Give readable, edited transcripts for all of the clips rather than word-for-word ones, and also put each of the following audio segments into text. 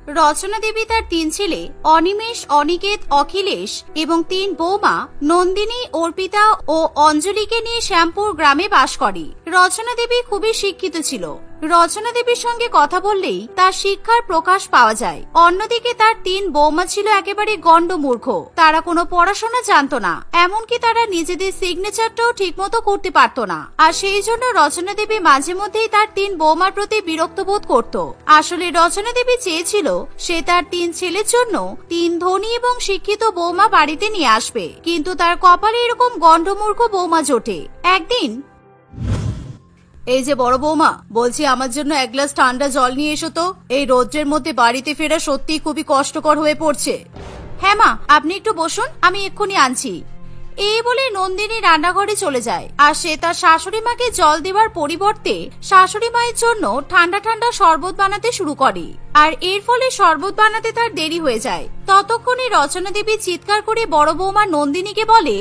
রচনা দেবী তার 3 ছেলে অনিমেষ, অনিকেত, অখিলেশ এবং 3 বৌমা নন্দিনী, অর্পিতা ও অঞ্জলিকে নিয়ে শ্যামপুর গ্রামে বাস করে। রচনা দেবী খুবই শিক্ষিত ছিল। রচনা দেবীর সঙ্গে কথা বললেই তার শিক্ষার প্রকাশ পাওয়া যায়। অন্যদিকে তার 3 বৌমা ছিল একেবারে গণ্ডমূর্খ। তারা কোনো পড়াশোনা জানতো না, এমনকি তারা নিজেদের সিগনেচারটাও ঠিকমতো করতে পারতো না। আর সেই জন্য রচনা দেবী মাঝে মধ্যেই তার 3 বৌমার প্রতি বিরক্ত বোধ করত। আসলে রচনা দেবী চেয়েছিল সে তার 3 ছেলের জন্য 3 ধনী এবং শিক্ষিত বৌমা বাড়িতে নিয়ে আসবে, কিন্তু তার কপালে এরকম গণ্ডমূর্খ বৌমা জোটে। একদিন, এই যে বড় বৌমা, বলছি আমার জন্য 1 গ্লাস ঠান্ডা জল নিয়ে এসো তো। এই রোদ্রের মধ্যে বাড়িতে ফেরা সত্যিই খুবই কষ্টকর হয়ে পড়ছে। হ্যাঁ মা, আপনি একটু বসুন, আমি এক্ষুনি আনছি। এই বলে নন্দিনী রান্নাঘরে চলে যায় আর সে তার শাশুড়ি মাকে জল দেওয়ার পরিবর্তে শাশুড়ি মায়ের জন্য ঠান্ডা ঠান্ডা শরবত বানাতে শুরু করে। আর এর ফলে শরবত বানাতে তার দেরি হয়ে যায়। ততক্ষণে রচনা দেবী চিৎকার করে বড় বৌমা নন্দিনীকে বলে,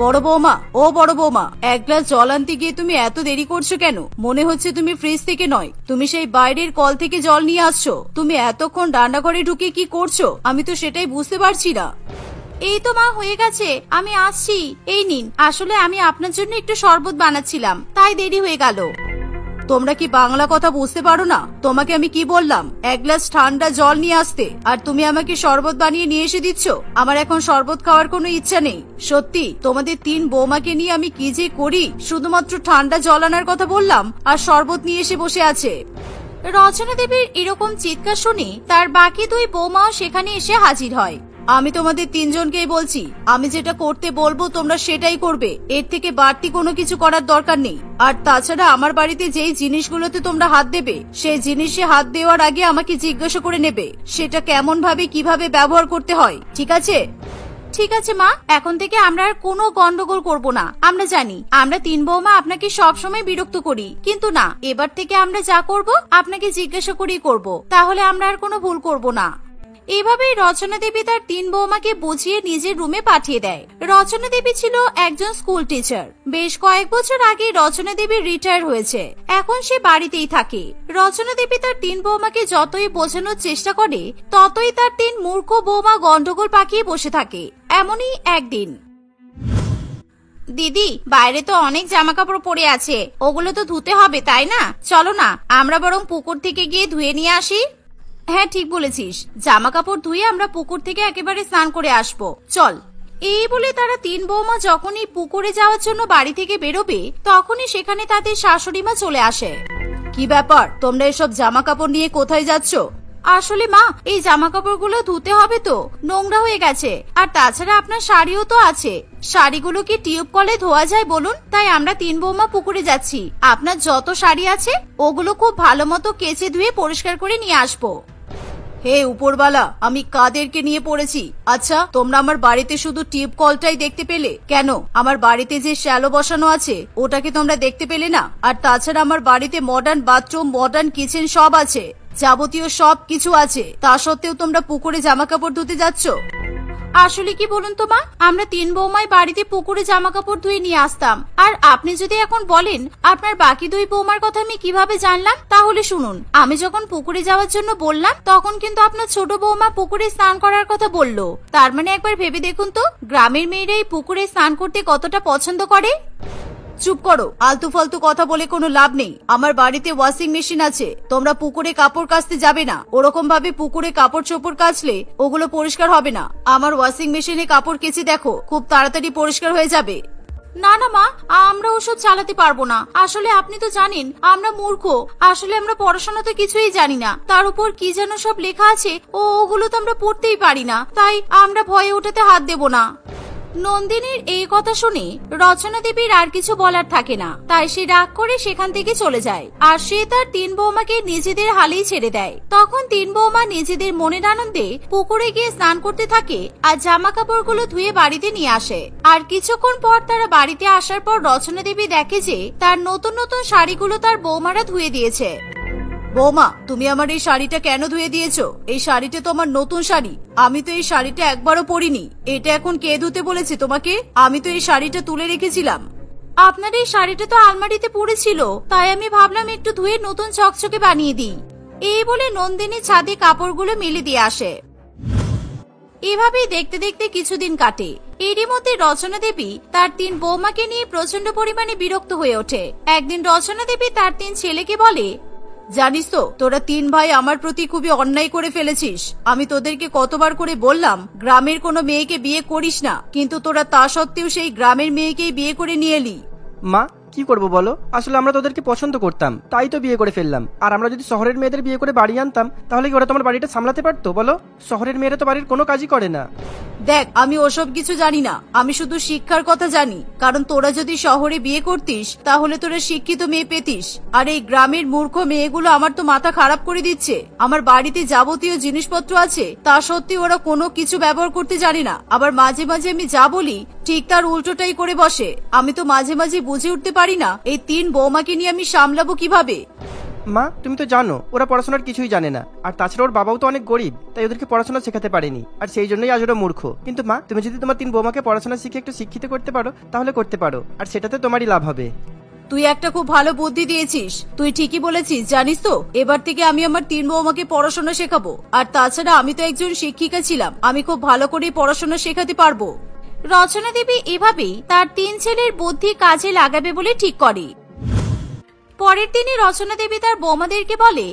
বড় বৌমা, ও বড় বৌমা, 1 গ্লাস জল আনতে গিয়ে তুমি এত দেরি করছো কেন? মনে হচ্ছে তুমি ফ্রিজ থেকে নয়, তুমি সেই বাইরের কল থেকে জল নিয়ে আসছো। তুমি এতক্ষণ রান্নাঘরে ঢুকে কি করছো আমি তো সেটাই বুঝতে পারছি না। এই তো মা, হয়ে গেছে, আমি আসছি। এই নিন, আসলে আমি আপনার জন্য একটু শরবত বানাচ্ছিলাম, তাই দেরি হয়ে গেল। তোমরা কি বাংলা কথা বুঝতে পারো না? তোমাকে আমি কি বললাম 1 গ্লাস ঠান্ডা জল নিয়ে আসতে, আর তুমি আমাকে শরবত বানিয়ে নিয়ে এসে দিচ্ছ। আমার এখন শরবত খাওয়ার কোনো ইচ্ছা নেই। সত্যি তোমাদের 3 বৌমাকে নিয়ে আমি কি যে করি। শুধুমাত্র ঠান্ডা জল আনার কথা বললাম আর শরবত নিয়ে এসে বসে আছে। রচনা দেবীর এরকম চিৎকার শুনে তার বাকি 2 বৌমাও সেখানে এসে হাজির হয়। আমি তোমাদের 3 জনকেই বলছি, আমি যেটা করতে বলবো তোমরা সেটাই করবে। এর থেকে বাড়তি কোনো কিছু করার দরকার নেই। আর তাছাড়া আমার বাড়িতে যেই জিনিসগুলোতে তোমরা হাত দেবে, সেই জিনিসে হাত দেওয়ার আগে আমাকে জিজ্ঞাসা করে নেবে সেটা কেমন ভাবে কিভাবে ব্যবহার করতে হয়, ঠিক আছে? ঠিক আছে মা, এখন থেকে আমরা আর কোনো গন্ডগোল করব না। আমরা জানি আমরা 3 বৌমা আপনাকে সবসময় বিরক্ত করি, কিন্তু না, এবার থেকে আমরা যা করব আপনাকে জিজ্ঞাসা করেই করব, তাহলে আমরা আর কোনো ভুল করব না। এভাবেই রচনা দেবী তার 3 বৌমাকে বুঝিয়ে নিজের রুমে পাঠিয়ে দেয়। রচনা দেবী ছিল একজন স্কুল টিচার। বেশ কয়েক বছর আগে রচনা দেবী রিটায়ার হয়েছে। এখন সে বাড়িতেই থাকে। রচনা দেবী তার 3 বৌমাকে যতই বোঝানোর চেষ্টা করে, ততই তার 3 মূর্খ বৌমা গন্ডগোল পাকিয়ে বসে থাকে। এমনই একদিন, দিদি, বাইরে তো অনেক জামা কাপড় পড়ে আছে, ওগুলো তো ধুতে হবে তাই না? চলো না, আমরা বরং পুকুর থেকে গিয়ে ধুয়ে নিয়ে আসি। হ্যাঁ, ঠিক বলেছিস, জামা কাপড় ধুয়ে আমরা পুকুর থেকে একেবারে স্নান করে আসবো, চল। এই বলে তারা 3 বৌমা যখনই পুকুরে যাওয়ার জন্য বাড়ি থেকে বেরোবে, তখনই সেখানে তাদের শাশুড়ি মা চলে আসে। কি ব্যাপার, তোমরা এসব জামা কাপড় নিয়ে কোথায় যাচ্ছ? আসলে মা, এই জামা কাপড়গুলো ধুতে হবে তো, নোংরা হয়ে গেছে। আর তাছাড়া আপনার শাড়িও তো আছে, শাড়িগুলো কি টিউব কলে ধোয়া যায় বলুন? তাই আমরা 3 বৌমা পুকুরে যাচ্ছি। আপনার যত শাড়ি আছে ওগুলো খুব ভালো মতো কেচে ধুয়ে পরিষ্কার করে নিয়ে আসবো। হে উপরওয়ালা, আমি কাদেরকে নিয়ে পড়েছি? আচ্ছা, তোমরা আমার বাড়িতে শুধু টিউব কলটাই দেখতে পেলে কেন? আমার বাড়িতে যে শ্যালো বসানো আছে ওটাকে তোমরা দেখতে পেলে না? আর তাছাড়া আমার বাড়িতে মডার্ন বাথরুম, মডার্ন কিচেন সব আছে, যাবতীয় সব কিছু আছে। তা সত্ত্বেও তোমরা পুকুরে জামা কাপড় ধুতে যাচ্ছ। আসলে কি বলুন তো মা, আমরা 3 বৌমাই বাড়িতে পুকুরে জামা কাপড় ধুয়ে নিয়ে আসতাম। আর আপনি যদি এখন বলেন আপনার বাকি 2 বৌমার কথা আমি কিভাবে জানলাম, তাহলে শুনুন, আমি যখন পুকুরে যাওয়ার জন্য বললাম, তখন কিন্তু আপনার ছোট বৌমা পুকুরে স্নান করার কথা বললো। তার মানে একবার ভেবে দেখুন তো, গ্রামের মেয়েরা এই পুকুরে স্নান করতে কতটা পছন্দ করে। চুপ করো, আলতু ফালতু কথা বলে কোনো লাভ নেই। আমার বাড়িতে ওয়াশিং মেশিন আছে, তোমরা পুকুরে কাপড় কাচতে যাবে না। ওরকম ভাবে পুকুরে কাপড় চোপড় কাচলে ওগুলো পরিষ্কার হবে না। আমার ওয়াশিং মেশিনে কাপড় কেচে দেখো, খুব তাড়াতাড়ি পরিষ্কার হয়ে যাবে। না না মা, আমরা ওসব চালাতে পারবো না। আসলে আপনি তো জানেন আমরা মূর্খ। আসলে আমরা পড়াশোনা তো কিছুই জানি না, তার উপর কি যেন সব লেখা আছে, ওগুলো তো আমরা পড়তেই পারি না, তাই আমরা ভয়ে ওটাতে হাত দেব না। নন্দিনীর এই কথা শুনে রচনা দেবীর আর কিছু বলার থাকে না, তাই সে রাগ করে সেখান থেকে চলে যায়। আর সে তার 3 বৌমাকে নিজেদের হালেই ছেড়ে দেয়। তখন 3 বৌমা নিজেদের মনের আনন্দে পুকুরে গিয়ে স্নান করতে থাকে আর জামা কাপড়গুলো ধুয়ে বাড়িতে নিয়ে আসে। আর কিছুক্ষণ পর তারা বাড়িতে আসার পর রচনা দেবী দেখে যে তার নতুন নতুন শাড়িগুলো তার বৌমারা ধুয়ে দিয়েছে। বৌমা, তুমি আমার এই শাড়িটা কেন ধুয়ে দিয়েছো? এই শাড়িটা তো আমার নতুন শাড়ি, আমি তো এই শাড়িটা একবারও পরিনি। এটা এখন কে ধুতে বলেছে তোমাকে? আমি তো এই শাড়িটা তুলে রেখেছিলাম। আপনার এই শাড়িটা তো আলমারিতে পড়েছিল, তাই আমি ভাবলাম একটু ধুয়ে নতুন চকচকে বানিয়ে দিই। ও এই বলে নন্দিনী ছাদে কাপড়গুলো মেলে দিয়ে আসে। এভাবেই দেখতে দেখতে কিছুদিন কাটে। এরই মধ্যে রচনা দেবী তার 3 বৌমাকে নিয়ে প্রচন্ড পরিমাণে বিরক্ত হয়ে ওঠে। একদিন রচনা দেবী তার 3 ছেলেকে বলে, জানিস তো তোরা 3 ভাই আমার প্রতি খুবই অন্যায় করে ফেলেছিস। আমি তোদেরকে কতবার করে বললাম গ্রামের কোনো মেয়েকে বিয়ে করিস না, কিন্তু তোরা তা সত্ত্বেও সেই গ্রামের মেয়েকেই বিয়ে করে নিয়ে এলি। মা কি করব বলো, আসলে আমরা তোদেরকে পছন্দ করতাম তাই তো বিয়ে করে ফেললাম। আর আমরা যদি শহরের মেয়েদের বিয়ে করে বাড়ি আনতাম তাহলে কি ওরা তোমার বাড়িটা সামলাতে পারতো বলো? শহরের মেয়েরা তো বাড়ির কোনো কাজই করে না। দেখ, আমি ওসব কিছু জানি না, আমি শুধু শিক্ষার কথা জানি। কারণ তোরা যদি শহরে বিয়ে করতিস তাহলে তোরা শিক্ষিত মেয়ে পেতিস। আর এই গ্রামের মূর্খ মেয়েগুলো আমার তো মাথা খারাপ করে দিচ্ছে। আমার বাড়িতে যাবতীয় জিনিসপত্র আছে, তা সত্ত্বেও ওরা কোনো কিছু ব্যবহার করতে জানে না। আবার মাঝে মাঝে আমি যা বলি ঠিক তার উল্টোটাই করে বসে। আমি তো মাঝে মাঝে বুঝে উঠতে পারি না এই 3 বৌমাকে নিয়ে আমি সামলাবো কিভাবে। মা তুমি তো জানো ওরা পড়াশোনার কিছুই জানে না, আর তাছাড়া ওর বাবাও তো অনেক গরিব, তাই ওদেরকে পড়াশোনা শেখাতে পারেনি, আর সেই জন্যই আজ ওরা মূর্খ। কিন্তু মা তুমি যদি তোমার 3 বৌমাকে পড়াশোনা শিখে একটু শিক্ষিত করতে পারো তাহলে করতে পারো, আর সেটাতে তোমারই লাভ হবে। তুই একটা খুব ভালো বুদ্ধি দিয়েছিস, তুই ঠিকই বলেছিস। জানিস তো এবার থেকে আমি আমার 3 বৌমাকে পড়াশোনা শেখাবো। আর তাছাড়া আমি তো একজন শিক্ষিকা ছিলাম, আমি খুব ভালো করে পড়াশোনা শেখাতে পারবো। রচনা দেবী এভাবেই তার 3 ছেলের বুদ্ধি কাজে লাগাবে বলে ঠিক করে। পরের দিনে রচনা দেবী তার বৌমাদেরকে বলে,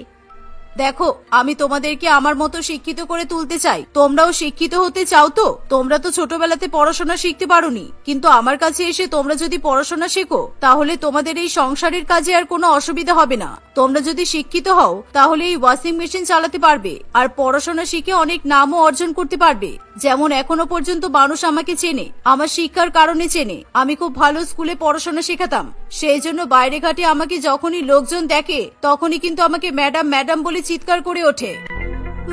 দেখো আমি তোমাদেরকে আমার মতো শিক্ষিত করে তুলতে চাই। তোমরাও শিক্ষিত হতে চাও তো? তোমরা তো ছোটবেলাতে পড়াশোনা শিখতে পারোনি, কিন্তু আমার কাছে এসে তোমরা যদি পড়াশোনা শেখো তাহলে তোমাদের এই সংসারের কাজে আর কোনো অসুবিধা হবে না। তোমরা যদি শিক্ষিত হও তাহলে এই ওয়াশিং মেশিন চালাতে পারবে, আর পড়াশোনা শিখে অনেক নামও অর্জন করতে পারবে। যেমন এখনো পর্যন্ত মানুষ আমাকে চেনে আমার শিক্ষার কারণে চেনে। আমি খুব ভালো স্কুলে পড়াশোনা শেখাতাম, সেই জন্য বাইরে ঘাটে আমাকে যখনই লোকজন দেখে তখনই কিন্তু আমাকে ম্যাডাম ম্যাডাম বলে চিৎকার করে ওঠে।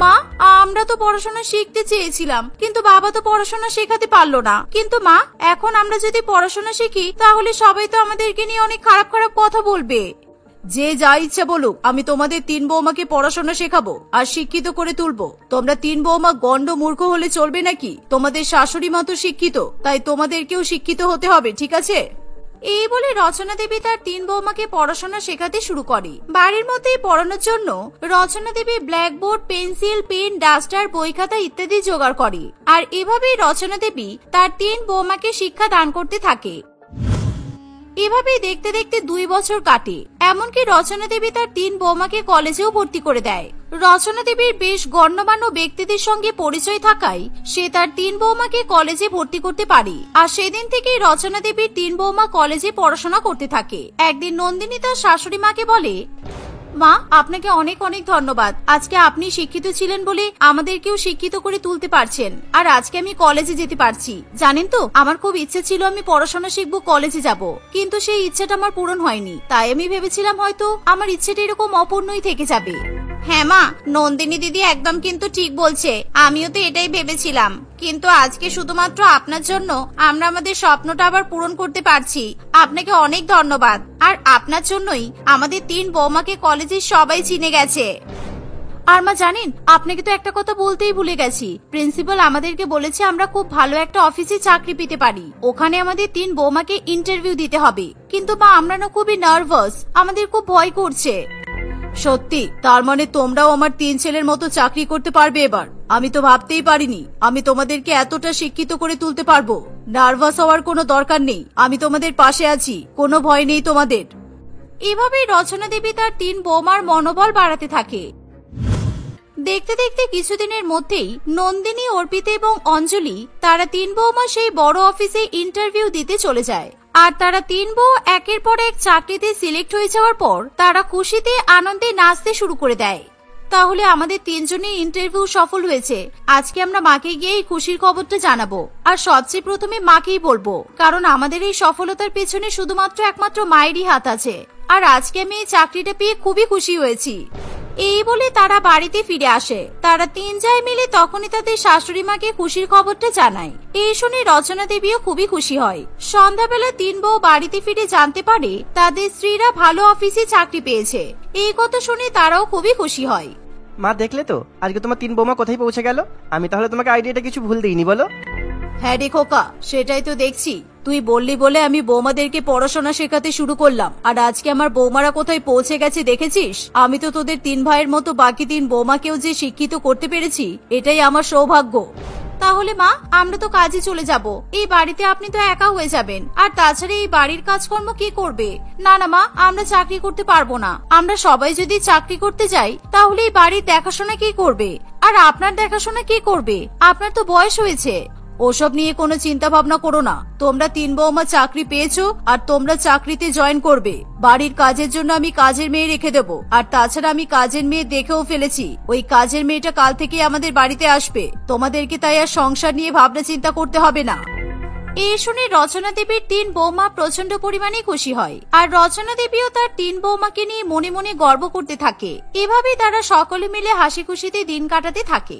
মা, আমরা তো পড়াশোনা শিখতে চেয়েছিলাম, কিন্তু বাবা তো পড়াশোনা শেখাতে পারলো না। কিন্তু মা, এখন আমরা যদি পড়াশোনা শিখি তাহলে সবাই তো আমাদেরকে নিয়ে অনেক খারাপ খারাপ কথা বলবে। যে যা ইচ্ছা বলুক, আমি তোমাদের 3 বৌমাকে পড়াশোনা শেখাবো আর শিক্ষিত করে তুলবো। তোমরা 3 বৌমা গন্ড মূর্খ হলে চলবে নাকি? তোমাদের শাশুড়ি মা তো শিক্ষিত, তাই তোমাদেরকেও শিক্ষিত হতে হবে, ঠিক আছে? এই বলে রচনা দেবী তার 3 বৌমাকে পড়াশোনা শেখাতে শুরু করে। বাড়ির মধ্যেই পড়ানোর জন্য রচনা দেবী ব্ল্যাকবোর্ড, পেন্সিল, পেন, ডাস্টার, বই খাতা ইত্যাদি জোগাড় করে। আর এভাবেই রচনা দেবী তার 3 বৌমাকে শিক্ষা দান করতে থাকে। এভাবেই দেখতে দেখতে 2 বছর কাটে। এমনকি রচনা দেবী তার 3 বৌমাকে কলেজেও ভর্তি করে দেয়। রচনা দেবীর বেশ গণ্যমান্য ব্যক্তিদের সঙ্গে পরিচয় থাকায় সে তার 3 বৌমাকে কলেজে ভর্তি করতে পারে। আর সেদিন থেকেই রচনা দেবীর 3 বৌমা কলেজে পড়াশোনা করতে থাকে। একদিন নন্দিনী তার শাশুড়ি মাকে বলে, মা, আপনাকে অনেক অনেক ধন্যবাদ। আজকে আপনি শিক্ষিত ছিলেন বলে আমাদেরকেও শিক্ষিত করে তুলতে পারছেন, আর আজকে আমি কলেজে যেতে পারছি। জানেন তো আমার খুব ইচ্ছে ছিল আমি পড়াশোনা শিখবো, কলেজে যাব, কিন্তু সেই ইচ্ছাটা আমার পূরণ হয়নি। তাই আমি ভেবেছিলাম হয়তো আমার ইচ্ছেটা এরকম অপূর্ণই থেকে যাবে। হ্যাঁ মা, নন্দিনী দিদি একদম কিন্তু ঠিক বলছে। আমিও তো এটাই ভেবেছিলাম, কিন্তু আজকে শুধুমাত্র আপনার জন্য আমরা আমাদের স্বপ্নটা আবার পূরণ করতে পারছি। আপনাকে অনেক ধন্যবাদ। আর আপনার জন্যই আমাদের 3 বৌমাকে কলেজে সবাই চিনে গেছে। আর মা জানেন, আপনাকে তো একটা কথা বলতেই ভুলে গেছি। প্রিন্সিপাল আমাদেরকে বলেছে আমরা খুব ভালো একটা অফিসে চাকরি পেতে পারি। ওখানে আমাদের 3 বৌমাকে ইন্টারভিউ দিতে হবে। কিন্তু মা, আমরা না খুবই নার্ভাস, আমাদের খুব ভয় করছে। সত্যি? তার মানে তোমরাও আমার 3 ছেলের মতো চাকরি করতে পারবে এবার? আমি তো ভাবতেই পারিনি আমি তোমাদেরকে এতটা শিক্ষিত করে তুলতে পারবো। নার্ভাস হওয়ার কোনো দরকার নেই, আমি তোমাদের পাশে আছি, কোনো ভয় নেই তোমাদের। এভাবেই রচনা দেবী তার 3 বৌমার মনোবল বাড়াতে থাকে। দেখতে দেখতে কিছুদিনের মধ্যেই নন্দিনী, অর্পিতা এবং অঞ্জলি তারা 3 বৌমা সেই বড় অফিসে ইন্টারভিউ দিতে চলে যায়। আর তারা 3 বউ একের পর এক চাকরিতে সিলেক্ট হয়ে যাওয়ার পর তারা খুশিতে আনন্দে নাচতে শুরু করে দেয়। তাহলে আমাদের 3 জনের ইন্টারভিউ সফল হয়েছে। আজকে আমরা মাকে গিয়ে এই খুশির খবরটা জানাবো, আর সবচেয়ে প্রথমে মাকেই বলবো, কারণ আমাদের এই সফলতার পেছনে শুধুমাত্র একমাত্র মায়েরই হাত আছে। আর আজকে আমি এই চাকরিটা পেয়ে খুবই খুশি হয়েছি। এই বলে তারা বাড়িতে ফিরে আসে। তারা 3 জায় মিলে তখনই তাদের শাশুড়ি মাকে খুশির খবরটা জানায়। এই শুনে রচনা দেবীও খুবই খুশি হয়। সন্ধ্যাবেলা 3 বউ বাড়িতে ফিরে জানতে পারে তাদের স্ত্রীরা ভালো অফিসে চাকরি পেয়েছে। এই কথা শুনে তারাও খুবই খুশি হয়। মা দেখলে তো আজকে তোমার 3 বৌমা কোথায় পৌঁছে গেল। আমি তাহলে তোমাকে আইডিয়াটা কিছু ভুল দিইনি বলো? হ্যাঁ রে খোকা, সেটাই তো দেখছি। তুই বললি বলে আমি বৌমাদেরকে পড়াশোনা শেখাতে শুরু করলাম, আর আজকে আমার বৌমারা কোথায় পৌঁছে গেছে দেখেছিস? আমি তো তোদের 3 ভাইয়ের মতো বাকি 3 বৌমাকেও যে শিক্ষিত করতে পেরেছি, এটাই আমার সৌভাগ্য। তাহলে মা, আমরা তো কাজে চলে যাব। এই বাড়িতে আপনি তো একা হয়ে যাবেন, আর তাছাড়া এই বাড়ির কাজকর্ম কে করবে? না না মা, আমরা চাকরি করতে পারবো না। আমরা সবাই যদি চাকরি করতে যাই তাহলে এই বাড়ির দেখাশোনা কে করবে? আর আপনার দেখাশোনা কে করবে? আপনার তো বয়স হয়েছে। ওসব নিয়ে কোনো চিন্তা ভাবনা করো না। তোমরা 3 বৌমা চাকরি পেয়েছো, আর তোমরা চাকরিতে জয়েন করবে। বাড়ির কাজের জন্য আমি কাজের মেয়ে রেখে দেবো, আর তাছাড়া আমি কাজের মেয়ে দেখেও ফেলেছি। ওই কাজের মেয়েটা কাল থেকে আমাদের বাড়িতে আসবে। তোমাদেরকে তাই আর সংসার নিয়ে ভাবনা চিন্তা করতে হবে না। এই শুনে রচনা দেবীর 3 বৌমা প্রচন্ড পরিমাণে খুশি হয়, আর রচনা দেবীও তার 3 বৌমাকে নিয়ে মনে মনে গর্ব করতে থাকে। এভাবেই তারা সকলে মিলে হাসি খুশিতে দিন কাটাতে থাকে।